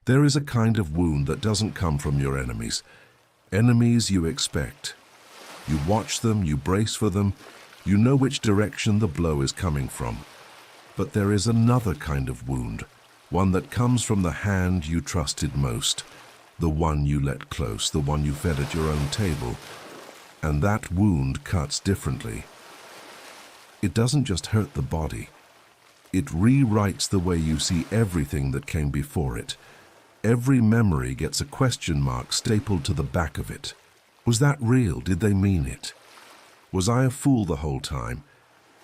There is a kind of wound that doesn't come from your enemies. Enemies you expect. You watch them, you brace for them, you know which direction the blow is coming from. But there is another kind of wound, one that comes from the hand you trusted most, the one you let close, the one you fed at your own table. And that wound cuts differently. It doesn't just hurt the body. It rewrites the way you see everything that came before it. Every memory gets a question mark stapled to the back of it. Was that real? Did they mean it? Was I a fool the whole time?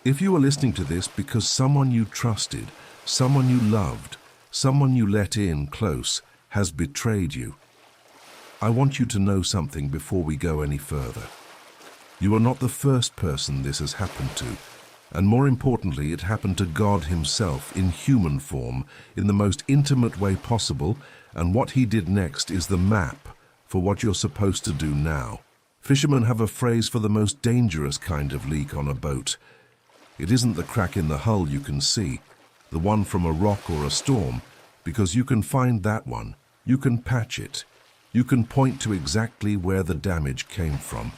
If you are listening to this because someone you trusted, someone you loved, someone you let in close has betrayed you, I want you to know something before we go any further. You are not the first person this has happened to, and more importantly, it happened to God himself in human form, in the most intimate way possible, and what he did next is the map for what you're supposed to do now. Fishermen have a phrase for the most dangerous kind of leak on a boat. It isn't the crack in the hull you can see, the one from a rock or a storm, because you can find that one, you can patch it, you can point to exactly where the damage came from.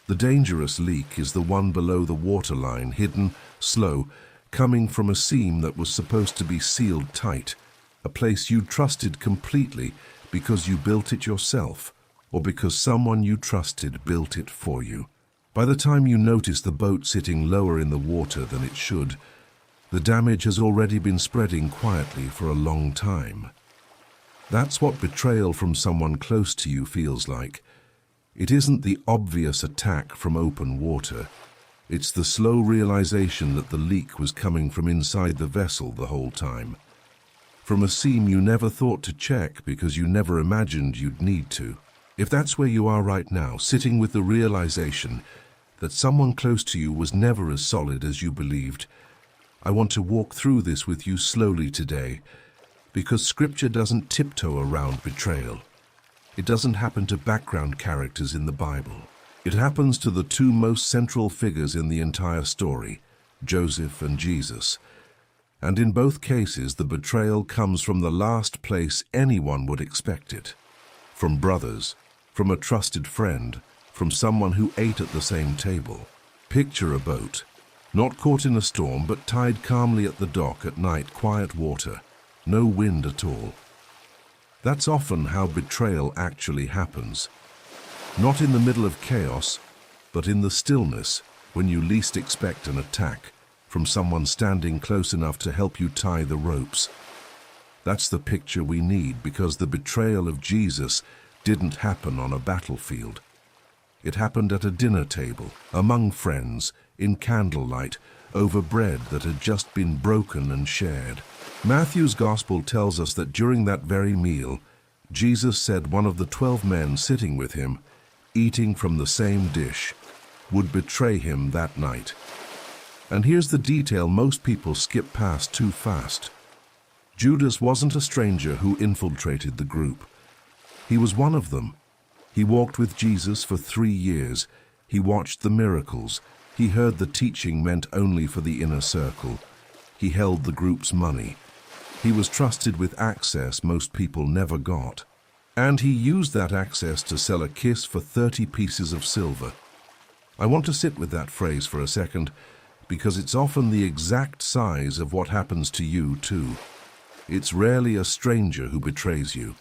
The dangerous leak is the one below the waterline, hidden, slow, coming from a seam that was supposed to be sealed tight, a place you trusted completely because you built it yourself, or because someone you trusted built it for you. By the time you notice the boat sitting lower in the water than it should, the damage has already been spreading quietly for a long time. That's what betrayal from someone close to you feels like. It isn't the obvious attack from open water. It's the slow realization that the leak was coming from inside the vessel the whole time. From a seam you never thought to check because you never imagined you'd need to. If that's where you are right now, sitting with the realization that someone close to you was never as solid as you believed, I want to walk through this with you slowly today, because Scripture doesn't tiptoe around betrayal. It doesn't happen to background characters in the Bible. It happens to the two most central figures in the entire story, Joseph and Jesus. And in both cases, the betrayal comes from the last place anyone would expect it. From brothers, from a trusted friend, from someone who ate at the same table. Picture a boat, not caught in a storm, but tied calmly at the dock at night, quiet water, no wind at all. That's often how betrayal actually happens. Not in the middle of chaos, but in the stillness, when you least expect an attack from someone standing close enough to help you tie the ropes. That's the picture we need, because the betrayal of Jesus didn't happen on a battlefield. It happened at a dinner table, among friends, in candlelight, over bread that had just been broken and shared. Matthew's Gospel tells us that during that very meal, Jesus said one of the 12 men sitting with him, eating from the same dish, would betray him that night. And here's the detail most people skip past too fast. Judas wasn't a stranger who infiltrated the group. He was one of them. He walked with Jesus for 3 years. He watched the miracles. He heard the teaching meant only for the inner circle. He held the group's money. He was trusted with access most people never got. And he used that access to sell a kiss for 30 pieces of silver. I want to sit with that phrase for a second, because it's often the exact size of what happens to you too. It's rarely a stranger who betrays you.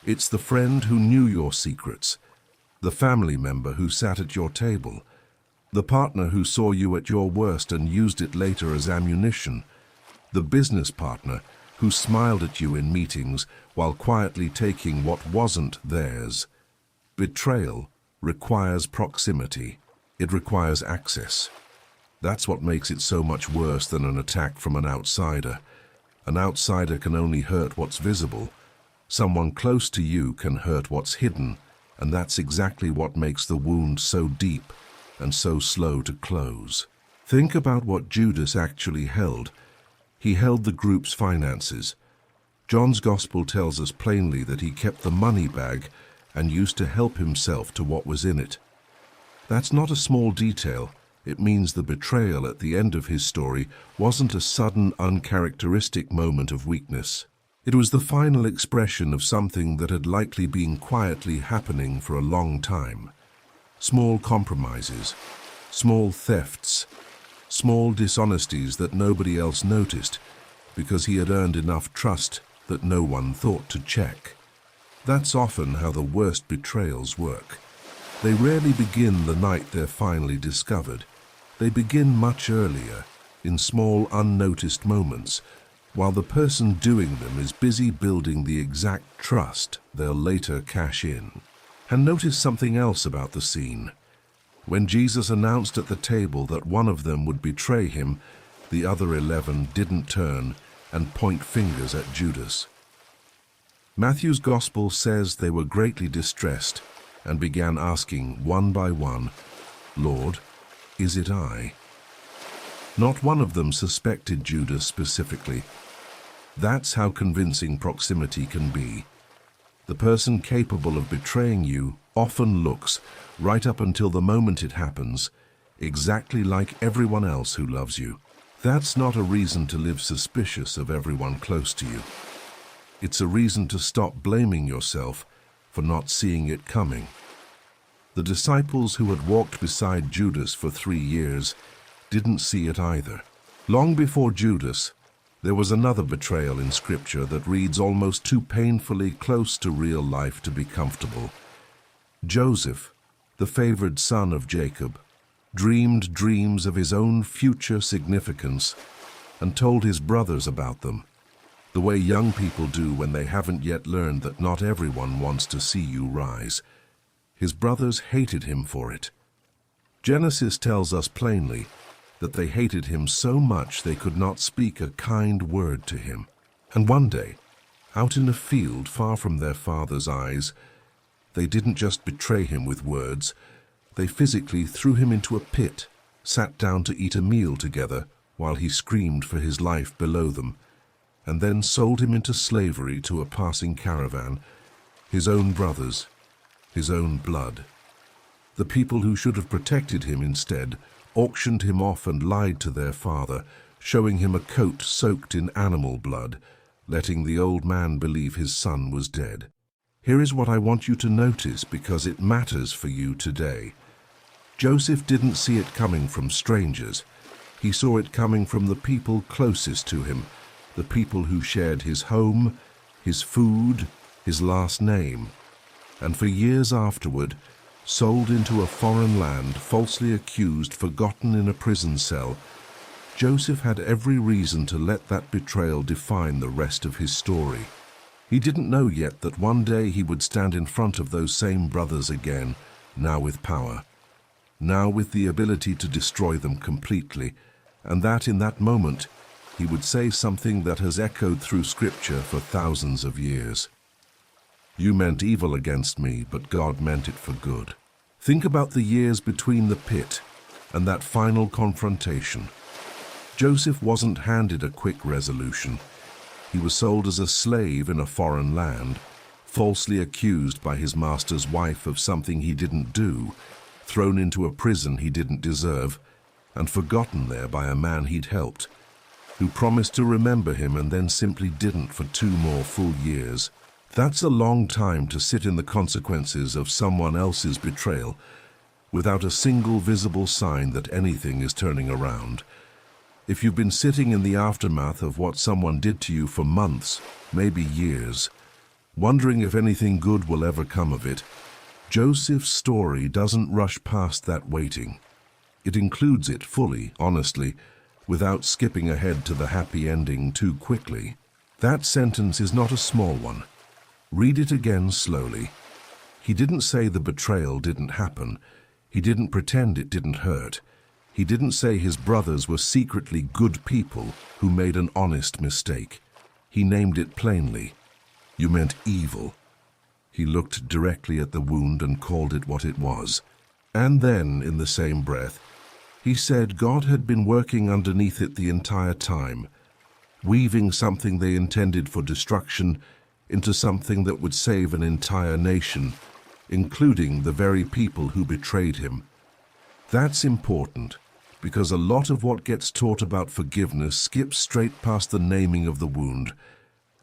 It's the friend who knew your secrets, the family member who sat at your table, the partner who saw you at your worst and used it later as ammunition, the business partner who smiled at you in meetings while quietly taking what wasn't theirs. Betrayal requires proximity. It requires access. That's what makes it so much worse than an attack from an outsider. An outsider can only hurt what's visible. Someone close to you can hurt what's hidden, and that's exactly what makes the wound so deep and so slow to close. Think about what Judas actually held. He held the group's finances. John's Gospel tells us plainly that he kept the money bag and used to help himself to what was in it. That's not a small detail. It means the betrayal at the end of his story wasn't a sudden, uncharacteristic moment of weakness. It was the final expression of something that had likely been quietly happening for a long time. Small compromises, small thefts, small dishonesties that nobody else noticed because he had earned enough trust that no one thought to check. That's often how the worst betrayals work. They rarely begin the night they're finally discovered. They begin much earlier, in small unnoticed moments, while the person doing them is busy building the exact trust they'll later cash in. And notice something else about the scene. When Jesus announced at the table that one of them would betray him, the other 11 didn't turn and point fingers at Judas. Matthew's Gospel says they were greatly distressed and began asking one by one, "Lord, is it I?" Not one of them suspected Judas specifically. That's how convincing proximity can be. The person capable of betraying you often looks, right up until the moment it happens, exactly like everyone else who loves you. That's not a reason to live suspicious of everyone close to you. It's a reason to stop blaming yourself for not seeing it coming. The disciples who had walked beside Judas for 3 years didn't see it either. Long before Judas, there was another betrayal in Scripture that reads almost too painfully close to real life to be comfortable. Joseph, the favored son of Jacob, dreamed dreams of his own future significance and told his brothers about them, the way young people do when they haven't yet learned that not everyone wants to see you rise. His brothers hated him for it. Genesis tells us plainly that they hated him so much they could not speak a kind word to him. And one day, out in a field far from their father's eyes, they didn't just betray him with words, they physically threw him into a pit, sat down to eat a meal together while he screamed for his life below them, and then sold him into slavery to a passing caravan, his own brothers, his own blood. The people who should have protected him instead auctioned him off and lied to their father, showing him a coat soaked in animal blood, letting the old man believe his son was dead. Here is what I want you to notice because it matters for you today. Joseph didn't see it coming from strangers. He saw it coming from the people closest to him, the people who shared his home, his food, his last name. And for years afterward, sold into a foreign land, falsely accused, forgotten in a prison cell, Joseph had every reason to let that betrayal define the rest of his story. He didn't know yet that one day he would stand in front of those same brothers again, now with power, now with the ability to destroy them completely, and that in that moment he would say something that has echoed through Scripture for thousands of years. You meant evil against me, but God meant it for good. Think about the years between the pit and that final confrontation. Joseph wasn't handed a quick resolution. He was sold as a slave in a foreign land, falsely accused by his master's wife of something he didn't do, thrown into a prison he didn't deserve, and forgotten there by a man he'd helped, who promised to remember him and then simply didn't for 2 more full years. That's a long time to sit in the consequences of someone else's betrayal without a single visible sign that anything is turning around. If you've been sitting in the aftermath of what someone did to you for months, maybe years, wondering if anything good will ever come of it, Joseph's story doesn't rush past that waiting. It includes it fully, honestly, without skipping ahead to the happy ending too quickly. That sentence is not a small one. Read it again slowly. He didn't say the betrayal didn't happen. He didn't pretend it didn't hurt. He didn't say his brothers were secretly good people who made an honest mistake. He named it plainly. You meant evil. He looked directly at the wound and called it what it was. And then, in the same breath, he said God had been working underneath it the entire time, weaving something they intended for destruction into something that would save an entire nation, including the very people who betrayed him. That's important, because a lot of what gets taught about forgiveness skips straight past the naming of the wound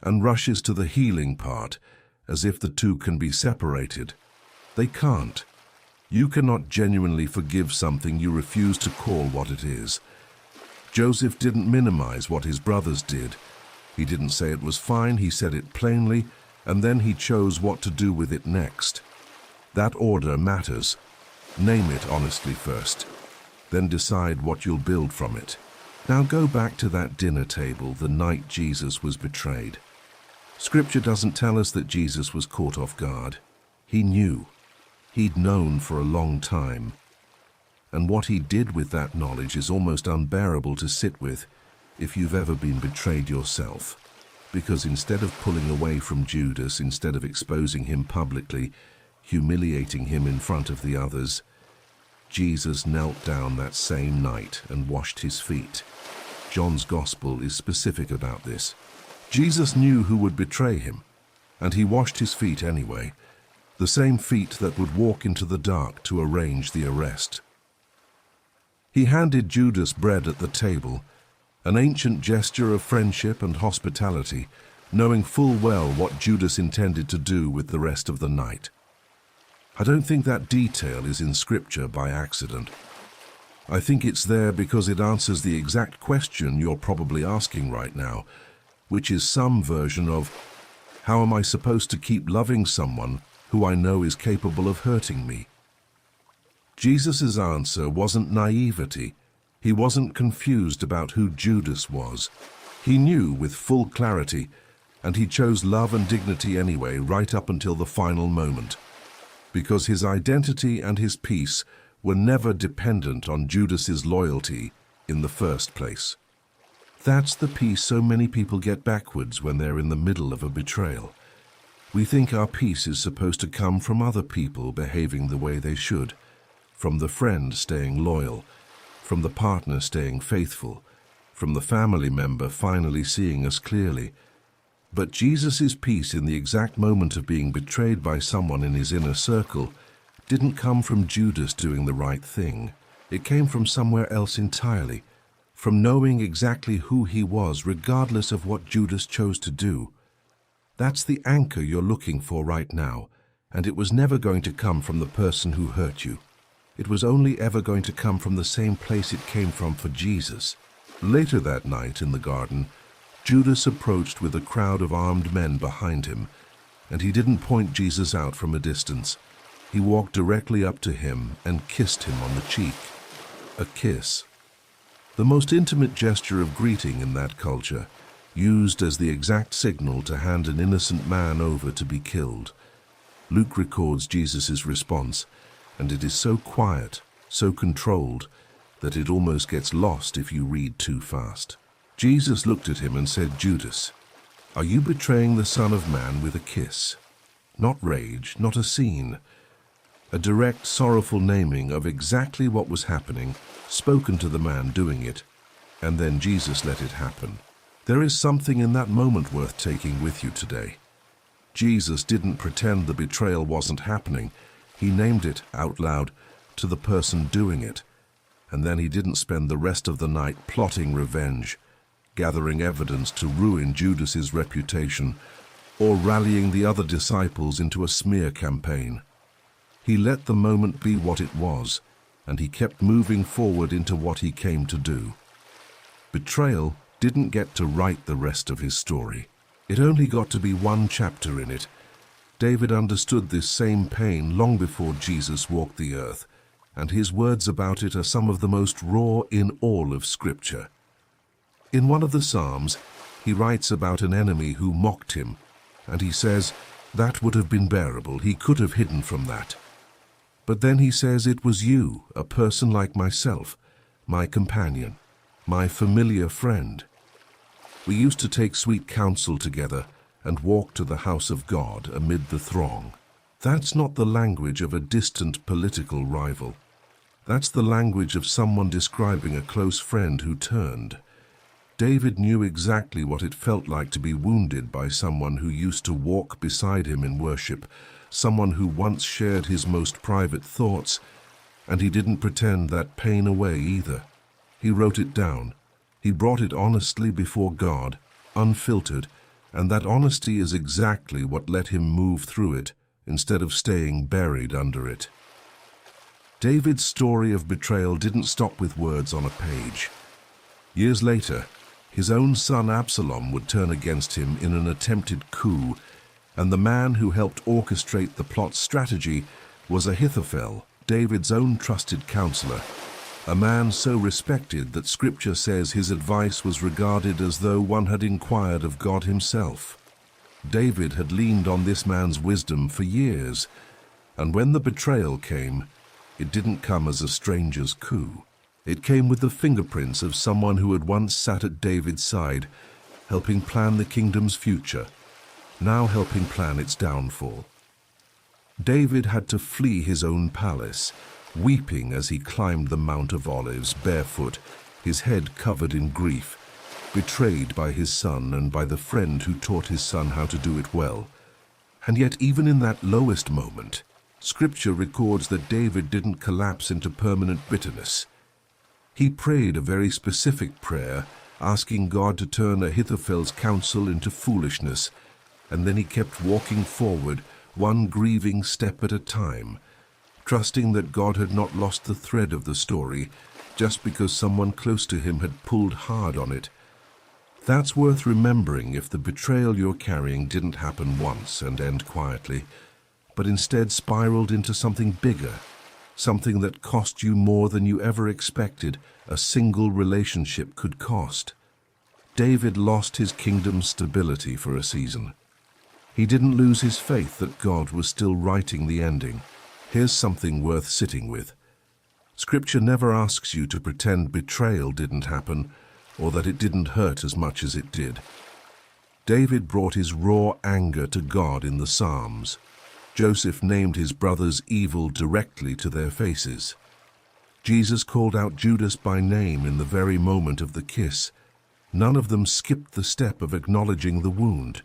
and rushes to the healing part, as if the two can be separated. They can't. You cannot genuinely forgive something you refuse to call what it is. Joseph didn't minimize what his brothers did. He didn't say it was fine, he said it plainly, and then he chose what to do with it next. That order matters. Name it honestly first, then decide what you'll build from it. Now go back to that dinner table the night Jesus was betrayed. Scripture doesn't tell us that Jesus was caught off guard. He knew. He'd known for a long time. And what he did with that knowledge is almost unbearable to sit with if you've ever been betrayed yourself. Because instead of pulling away from Judas, instead of exposing him publicly, humiliating him in front of the others, Jesus knelt down that same night and washed his feet. John's Gospel is specific about this. Jesus knew who would betray him, and he washed his feet anyway, the same feet that would walk into the dark to arrange the arrest. He handed Judas bread at the table, an ancient gesture of friendship and hospitality, knowing full well what Judas intended to do with the rest of the night. I don't think that detail is in Scripture by accident. I think it's there because it answers the exact question you're probably asking right now, which is some version of, how am I supposed to keep loving someone who I know is capable of hurting me? Jesus' answer wasn't naivety. He wasn't confused about who Judas was. He knew with full clarity, and he chose love and dignity anyway, right up until the final moment, because his identity and his peace were never dependent on Judas's loyalty in the first place. That's the peace so many people get backwards when they're in the middle of a betrayal. We think our peace is supposed to come from other people behaving the way they should, from the friend staying loyal, from the partner staying faithful, from the family member finally seeing us clearly. But Jesus' peace in the exact moment of being betrayed by someone in his inner circle didn't come from Judas doing the right thing. It came from somewhere else entirely, from knowing exactly who he was regardless of what Judas chose to do. That's the anchor you're looking for right now, and it was never going to come from the person who hurt you. It was only ever going to come from the same place it came from for Jesus. Later that night in the garden, Judas approached with a crowd of armed men behind him, and he didn't point Jesus out from a distance. He walked directly up to him and kissed him on the cheek. A kiss. The most intimate gesture of greeting in that culture, used as the exact signal to hand an innocent man over to be killed. Luke records Jesus' response, and it is so quiet, so controlled, that it almost gets lost if you read too fast. Jesus looked at him and said, "Judas, are you betraying the Son of Man with a kiss?" Not rage, not a scene. A direct, sorrowful naming of exactly what was happening, spoken to the man doing it, and then Jesus let it happen. There is something in that moment worth taking with you today. Jesus didn't pretend the betrayal wasn't happening. He named it out loud to the person doing it, and then he didn't spend the rest of the night plotting revenge, gathering evidence to ruin Judas's reputation, or rallying the other disciples into a smear campaign. He let the moment be what it was, and he kept moving forward into what he came to do. Betrayal didn't get to write the rest of his story. It only got to be one chapter in it. David understood this same pain long before Jesus walked the earth, and his words about it are some of the most raw in all of Scripture. In one of the Psalms, he writes about an enemy who mocked him, and he says, that would have been bearable, he could have hidden from that. But then he says, it was you, a person like myself, my companion, my familiar friend. We used to take sweet counsel together and walk to the house of God amid the throng. That's not the language of a distant political rival. That's the language of someone describing a close friend who turned. David knew exactly what it felt like to be wounded by someone who used to walk beside him in worship, someone who once shared his most private thoughts, and he didn't pretend that pain away either. He wrote it down. He brought it honestly before God, unfiltered, And that honesty is exactly what let him move through it, instead of staying buried under it. David's story of betrayal didn't stop with words on a page. Years later, his own son Absalom would turn against him in an attempted coup, and the man who helped orchestrate the plot's strategy was Ahithophel, David's own trusted counselor, a man so respected that Scripture says his advice was regarded as though one had inquired of God himself. David had leaned on this man's wisdom for years, and when the betrayal came, it didn't come as a stranger's coup. It came with the fingerprints of someone who had once sat at David's side, helping plan the kingdom's future, now helping plan its downfall. David had to flee his own palace, weeping as he climbed the Mount of Olives barefoot, his head covered in grief, betrayed by his son and by the friend who taught his son how to do it well. And yet even in that lowest moment, Scripture records that David didn't collapse into permanent bitterness. He prayed a very specific prayer, asking God to turn Ahithophel's counsel into foolishness, and then he kept walking forward, one grieving step at a time, trusting that God had not lost the thread of the story just because someone close to him had pulled hard on it. That's worth remembering if the betrayal you're carrying didn't happen once and end quietly, but instead spiraled into something bigger, something that cost you more than you ever expected a single relationship could cost. David lost his kingdom's stability for a season. He didn't lose his faith that God was still writing the ending. Here's something worth sitting with. Scripture never asks you to pretend betrayal didn't happen or that it didn't hurt as much as it did. David brought his raw anger to God in the Psalms. Joseph named his brothers evil directly to their faces. Jesus called out Judas by name in the very moment of the kiss. None of them skipped the step of acknowledging the wound.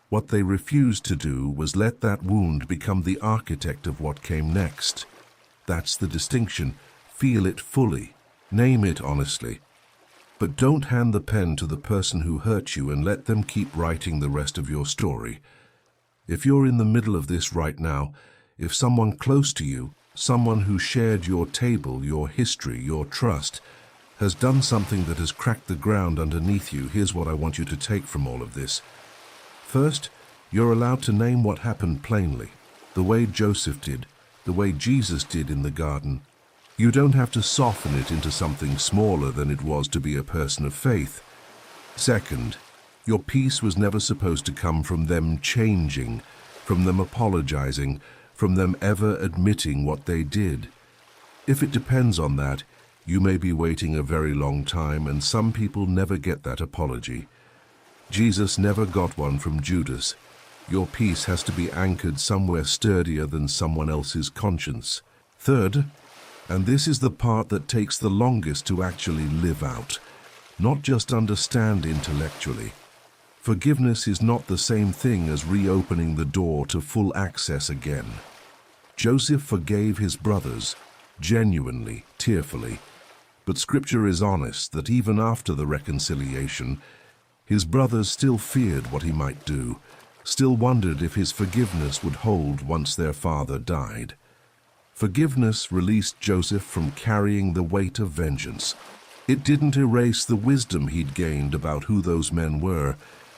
What they refused to do was let that wound become the architect of what came next. That's the distinction. Feel it fully. Name it honestly. But don't hand the pen to the person who hurt you and let them keep writing the rest of your story. If you're in the middle of this right now, if someone close to you, someone who shared your table, your history, your trust, has done something that has cracked the ground underneath you, here's what I want you to take from all of this. First, you're allowed to name what happened plainly, the way Joseph did, the way Jesus did in the garden. You don't have to soften it into something smaller than it was to be a person of faith. Second, your peace was never supposed to come from them changing, from them apologizing, from them ever admitting what they did. If it depends on that, you may be waiting a very long time, and some people never get that apology. Jesus never got one from Judas. Your peace has to be anchored somewhere sturdier than someone else's conscience. Third, and this is the part that takes the longest to actually live out, not just understand intellectually. Forgiveness is not the same thing as reopening the door to full access again. Joseph forgave his brothers, genuinely, tearfully, but Scripture is honest that even after the reconciliation, his brothers still feared what he might do, still wondered if his forgiveness would hold once their father died. Forgiveness released Joseph from carrying the weight of vengeance. It didn't erase the wisdom he'd gained about who those men were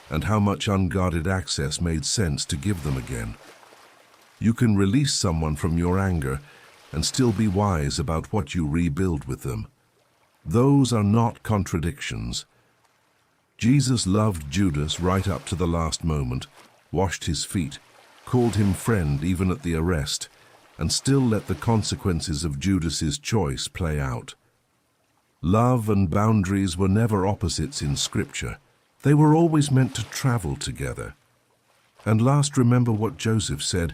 and how much unguarded access made sense to give them again. You can release someone from your anger and still be wise about what you rebuild with them. Those are not contradictions. Jesus loved Judas right up to the last moment, washed his feet, called him friend even at the arrest, and still let the consequences of Judas's choice play out. Love and boundaries were never opposites in Scripture. They were always meant to travel together. And last, remember what Joseph said,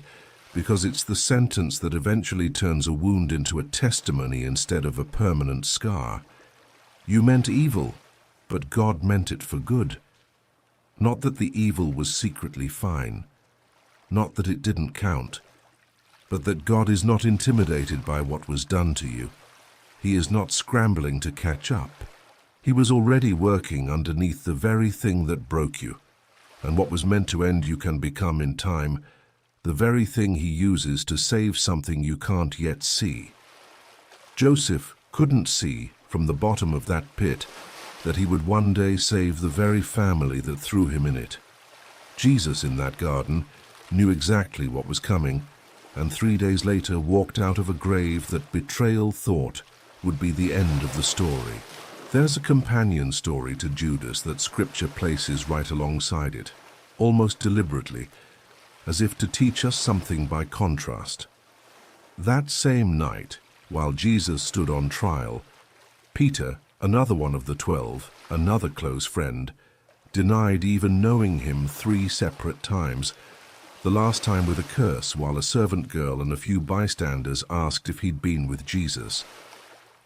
because it's the sentence that eventually turns a wound into a testimony instead of a permanent scar. You meant evil, but God meant it for good. Not that the evil was secretly fine, not that it didn't count, but that God is not intimidated by what was done to you. He is not scrambling to catch up. He was already working underneath the very thing that broke you. and what was meant to end you can become in time the very thing he uses to save something you can't yet see. Joseph couldn't see from the bottom of that pit that he would one day save the very family that threw him in it. Jesus in that garden knew exactly what was coming, and 3 days later walked out of a grave that betrayal thought would be the end of the story. There's a companion story to Judas that Scripture places right alongside it, almost deliberately, as if to teach us something by contrast. That same night, while Jesus stood on trial, Peter, another one of the 12, another close friend, denied even knowing him 3 separate times, the last time with a curse while a servant girl and a few bystanders asked if he'd been with Jesus.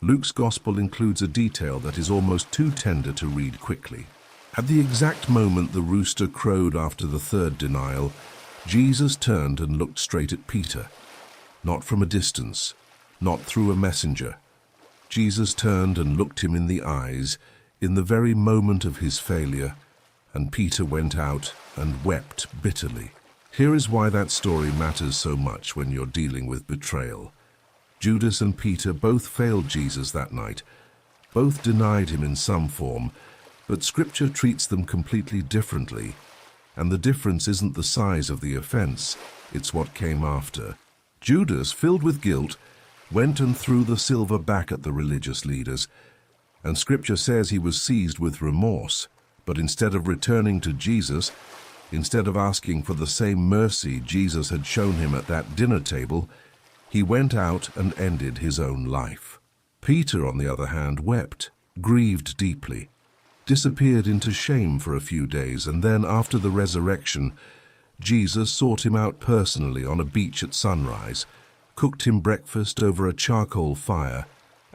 Luke's Gospel includes a detail that is almost too tender to read quickly. At the exact moment the rooster crowed after the 3rd denial, Jesus turned and looked straight at Peter. Not from a distance, not through a messenger. Jesus turned and looked him in the eyes in the very moment of his failure, and Peter went out and wept bitterly. Here is why that story matters so much when you're dealing with betrayal. Judas and Peter both failed Jesus that night. Both denied him in some form, but Scripture treats them completely differently. And the difference isn't the size of the offense, it's what came after. Judas, filled with guilt, went and threw the silver back at the religious leaders, and Scripture says he was seized with remorse. But instead of returning to Jesus, instead of asking for the same mercy Jesus had shown him at that dinner table, he went out and ended his own life. Peter, on the other hand, wept, grieved deeply, disappeared into shame for a few days, and then, after the resurrection, Jesus sought him out personally on a beach at sunrise, cooked him breakfast over a charcoal fire,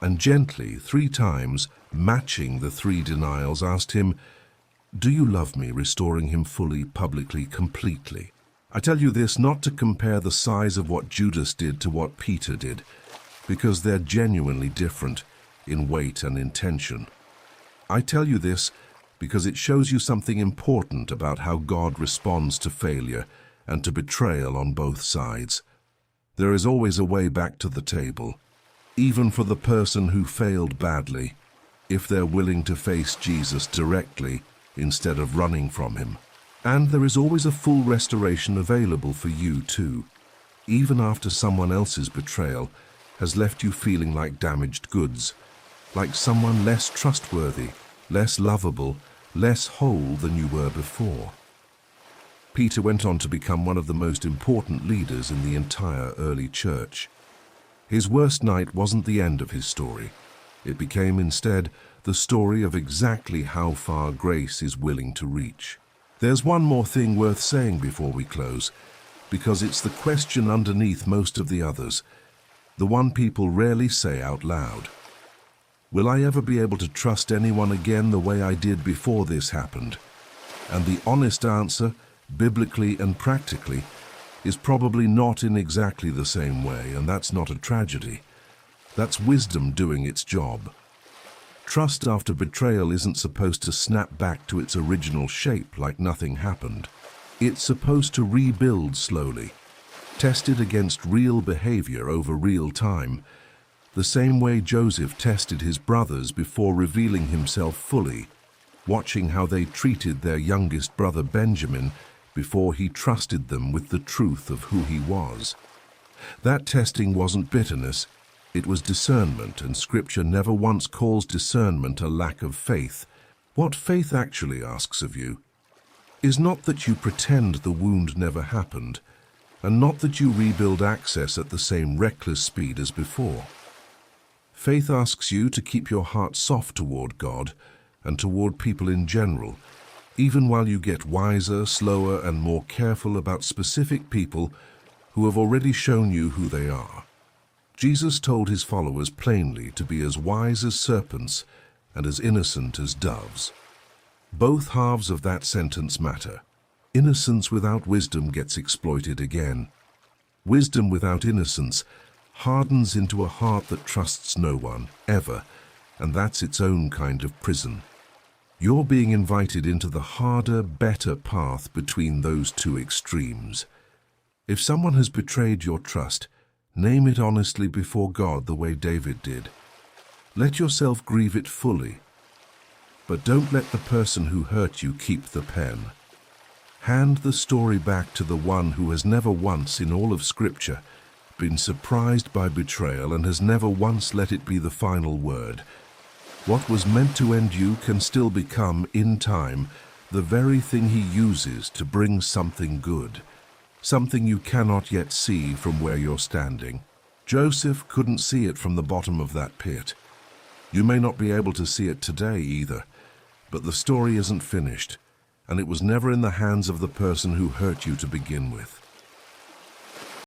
and gently, 3 times, matching the 3 denials, asked him, "Do you love me?" restoring him fully, publicly, completely. I tell you this not to compare the size of what Judas did to what Peter did, because they're genuinely different in weight and intention. I tell you this because it shows you something important about how God responds to failure and to betrayal on both sides. There is always a way back to the table, even for the person who failed badly, if they're willing to face Jesus directly instead of running from him. And there is always a full restoration available for you too, even after someone else's betrayal has left you feeling like damaged goods, like someone less trustworthy, less lovable, less whole than you were before. Peter went on to become one of the most important leaders in the entire early church. His worst night wasn't the end of his story. It became instead the story of exactly how far grace is willing to reach. There's one more thing worth saying before we close, because it's the question underneath most of the others, the one people rarely say out loud. Will I ever be able to trust anyone again the way I did before this happened? And the honest answer, biblically and practically, is probably not in exactly the same way, and that's not a tragedy. That's wisdom doing its job. Trust after betrayal isn't supposed to snap back to its original shape like nothing happened. It's supposed to rebuild slowly, tested against real behavior over real time, the same way Joseph tested his brothers before revealing himself fully, watching how they treated their youngest brother Benjamin before he trusted them with the truth of who he was. That testing wasn't bitterness, it was discernment, and Scripture never once calls discernment a lack of faith. What faith actually asks of you is not that you pretend the wound never happened, and not that you rebuild access at the same reckless speed as before. Faith asks you to keep your heart soft toward God and toward people in general, even while you get wiser, slower, and more careful about specific people who have already shown you who they are. Jesus told his followers plainly to be as wise as serpents and as innocent as doves. Both halves of that sentence matter. Innocence without wisdom gets exploited again. Wisdom without innocence hardens into a heart that trusts no one, ever, and that's its own kind of prison. You're being invited into the harder, better path between those two extremes. If someone has betrayed your trust, name it honestly before God the way David did. Let yourself grieve it fully, but don't let the person who hurt you keep the pen. Hand the story back to the one who has never once in all of Scripture been surprised by betrayal and has never once let it be the final word. What was meant to end you can still become, in time, the very thing he uses to bring something good, something you cannot yet see from where you're standing. Joseph couldn't see it from the bottom of that pit. You may not be able to see it today either, but the story isn't finished, and it was never in the hands of the person who hurt you to begin with.